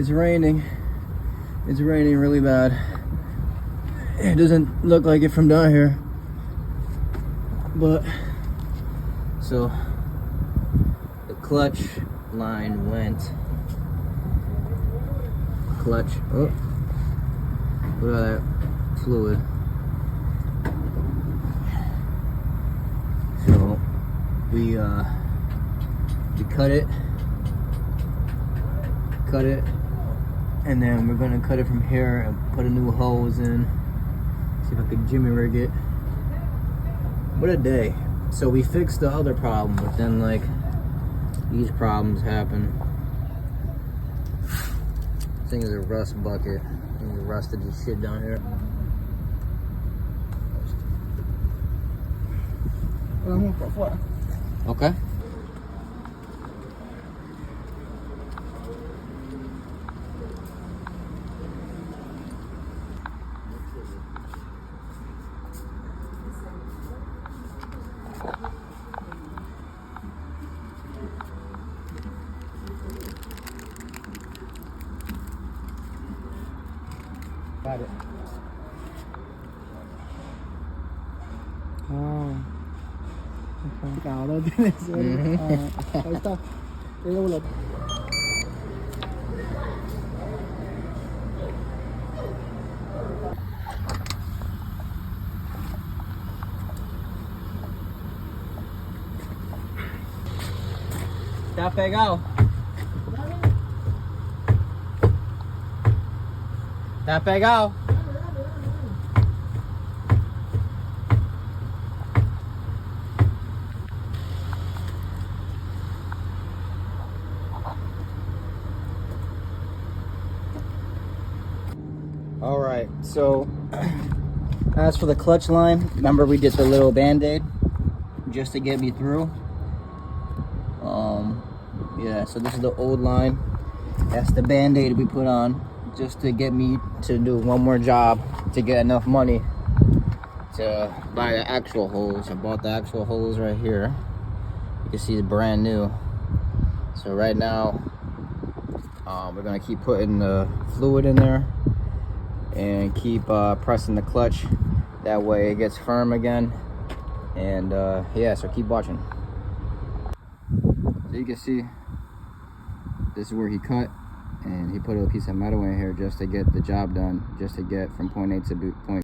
It's raining. It's raining really bad. It doesn't look like it from down here. But, so, the clutch line went. Clutch, oh, look at that fluid. So, we cut it, and then we're gonna cut it from here and put a new hose in. See if I can jimmy rig it. What a day. So we fixed the other problem, but then like these problems happen. This thing is a rust bucket. We rusted this shit down here. Okay. Got it. Ah. Complicado tiene que ser. Ahí está. Tiene uno. Está pegado. Está pegado. All right, so as for the clutch line, remember we did the little band-aid just to get me through. Yeah, so this is the old line. That's the band-aid we put on just to get me to do one more job to get enough money to buy the actual hose. I bought the actual hose right here. You can see it's brand new. So right now, we're gonna keep putting the fluid in there and keep pressing the clutch. That way it gets firm again. And yeah, so keep watching. So you can see, this is where he cut, and he put a piece of metal in here just to get the job done, just to get from point A to point